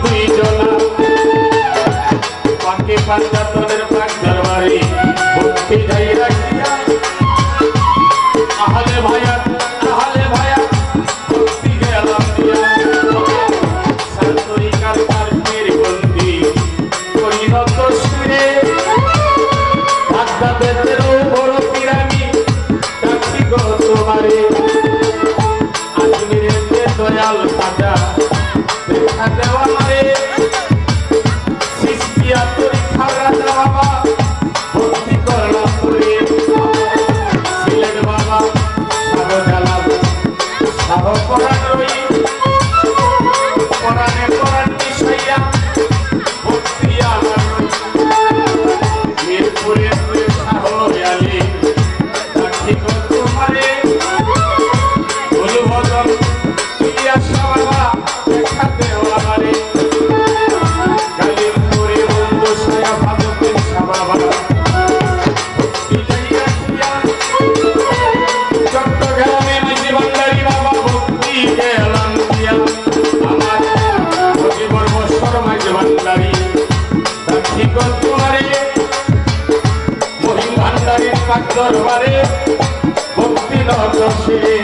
দুইজনা পাকে পাঞ্জাতনের পাক দরবারে ভক্তি যাই রাখিয়া আহলে ভায়া ভক্তি গেলাম দিয়া সান্তরিকার পার্কের বন্দি পরিণত সুরে ভাগ্যাদেরও বড় পিরামি ডাকি গো তোমারে আজমিরের দয়াল খাজা দেখা দেওয়া মারে সৃষ্টিয়া পরীক্ষা রাজা বাবা ভক্তি করলাম করে সিলেট বাবা শাহজালাল শাহ পরাণ রই পরাণে পরাণ মিশাইয়া ভক্তি আমার মিরপুরে শাহ আলী ডাকি গো তোমারে বলবদল ইলিয়াস বাবা দেখা দেওয়া মারে কালিমপুরে বন্ধু সায়া ভাদুকের বাবা ভক্তি যাই রাখিয়া চট্টগ্রামে মাঝি ভান্ডারী বাবা ভক্তি গেলাম দিয়া আমার মুজিবর বৎসর মাঝি ভান্ডারী ডাকি গো তোমারে মহিম ভান্ডারীর পাক দরবারে ভক্তি নত শিরে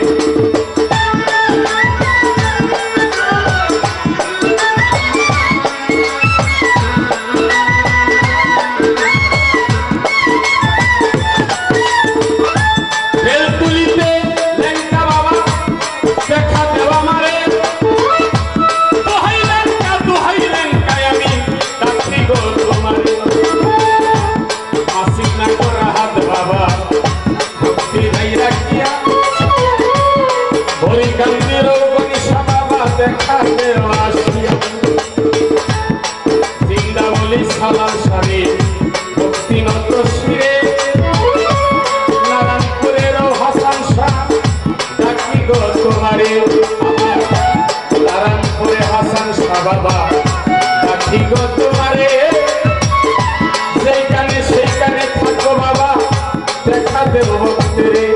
সালাম সারে ভক্তি নত শিরে নারায়ণপুরের হাসান শাহ ডাকি গো তোমারে আমার নারায়ণপুরে হাসান শাহ বাবা ডাকি গো তোমারে সেইখানে থাকো বাবা দেখা দেব ভক্তরে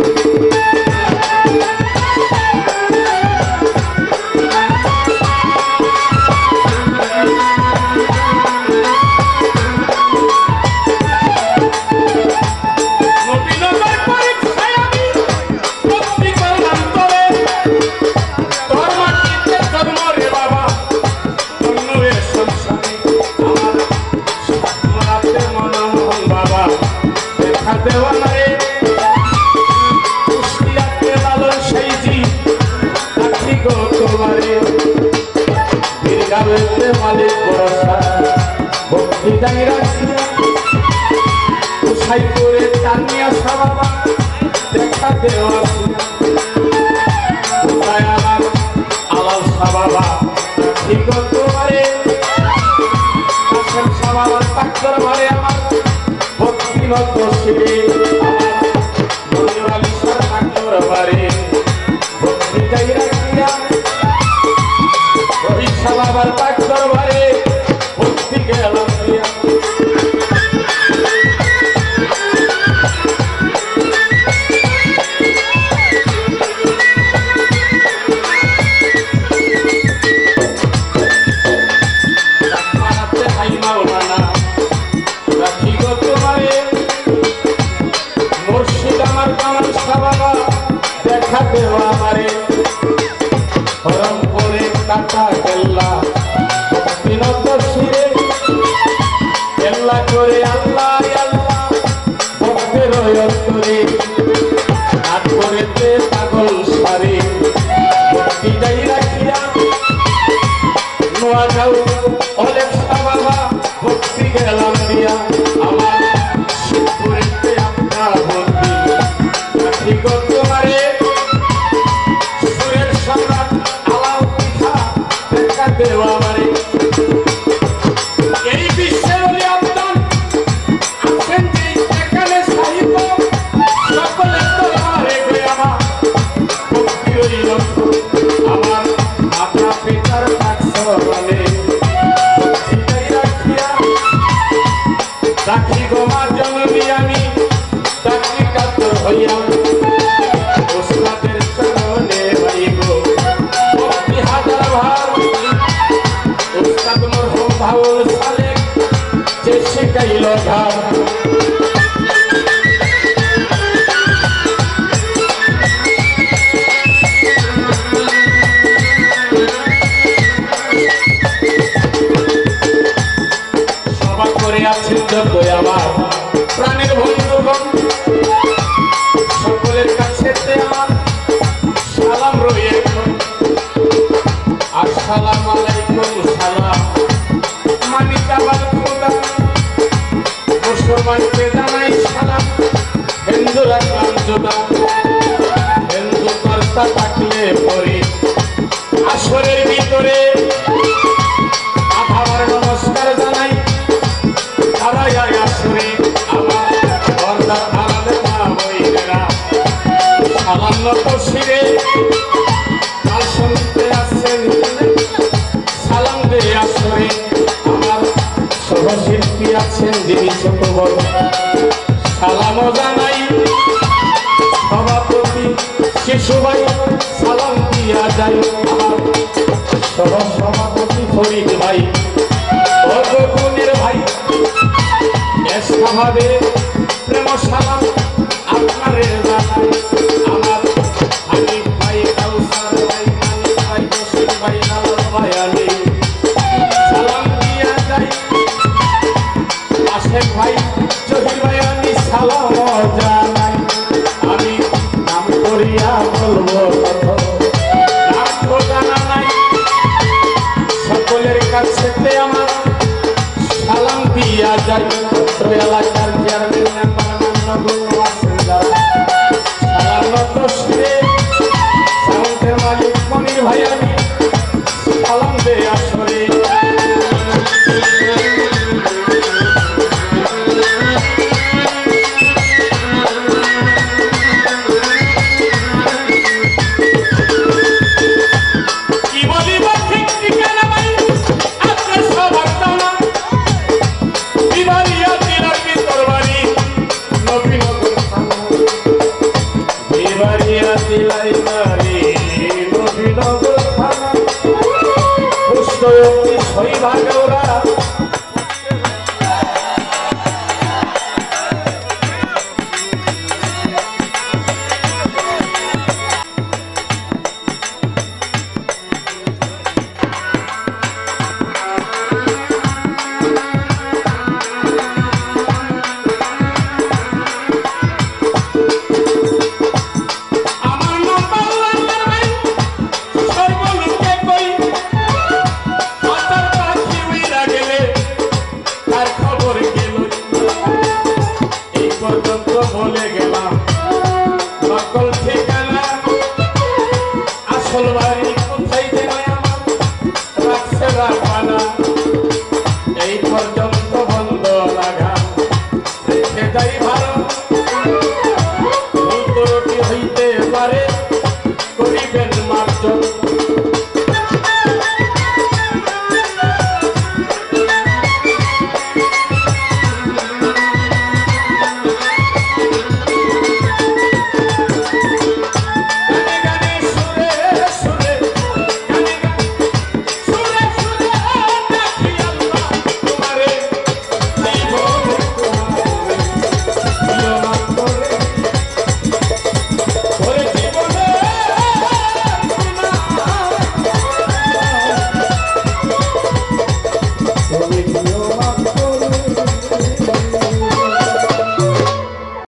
দেওয়ানারে কুষ্টিয়াতে লালন সাইজি ডাকি গো তোমারে বীরগাঁওতে মালিক ভরসা ভক্তি যাই রাখিয়া উসাইপুরে টানিয়া বাবা দেখা দেওয়া কোথায় আমার আলাল বাবা ডাকি গো তোমারে কাশেম বাবার পাক দরবারে আমার ভক্তি নত শিরে আমার মঞ্জুর আলী শাহ পাক দরবারে ভক্তি যাই রাখিয়া রহিত শাহ বাবার পাক দরবারে ভক্তি গেলাম দিয়া দেখা দেওয়া মারে হরমপুরে কাটা কেল্লা বিনত শিরে কেল্লা করে আল্লাহ আল্লাহ ভক্তের অন্তরে হাত করেতে পাগল সারে ভক্তি যাই রাখিয়া নোয়াগাঁও অনেক বাবা ভক্তি গেলাম দিয়া আমার শিবপুরেতে আপনার ভক্তি ডাকি গো তোমারে সুরের সম্রাট আলাউদ্দিন দেখা দেওয়া মারে এই বিশ্বের অলি আবদান আছেন যে এখানে সাহিত্য সকলের দরবারে গে আমার ভক্তি রইল আমার মাতা পিতার পাক সরণে ভক্তি যাই রাখিয়া ডাকি গো মা জননী আমি ডাকি কাতর হইয়া ওস্তাদের চরণে ভাই গো ভক্তি হাজার ভার ওস্তাদ সাউল সালেক যে শিখাইল গান সভা করে আছেন যতই আমার প্রাণের বন্ধুগণ সকলের কাছে আমার সালাম রইল আসসালামু আলাইকুম সালাম মানিকাবাদ খোদা মুসলমানকে জানাই সালাম হিন্দু রাখলাম জোদা হিন্দু কর্তা থাকলে পরে আসরের ভিতরে আধাবার নমস্কার জানাই তারাই আসরে আমার বর্দা আলাদা মা বইরা সালাম নত শিরে কাল শুনতে আসছেন সালাম দে আসরে আমার সহশিল্পী আছেন যিনি ছোট বড় সালামও জানাই সভাপতি শিশু ভাই সালাম দিয়া যাই আমার সহ সভাপতি ফরিদ ভাই গুণের ভাই এসভাবে প্রেম সালাম আপনারে জানাই আমার হানিফ ভাই কাউসার ভাই মানিক ভাই জসিম ভাই লাল ভাই আলী সালাম দিয়া যাই আশেক ভাই জহির ভাই আমি সালাম জানাই আমি নাম করিয়া বলবো নাম তো জানা নাই সকলের কাছে আমার সালাম দিয়া যাই এলাকার চেয়ারম্যান মেম্বার মান্যগণ্য আছেন যারা সালাম নত শিরে সাউন্ডের মালিক মনির ভাই আমি সালাম দে আসরে বলে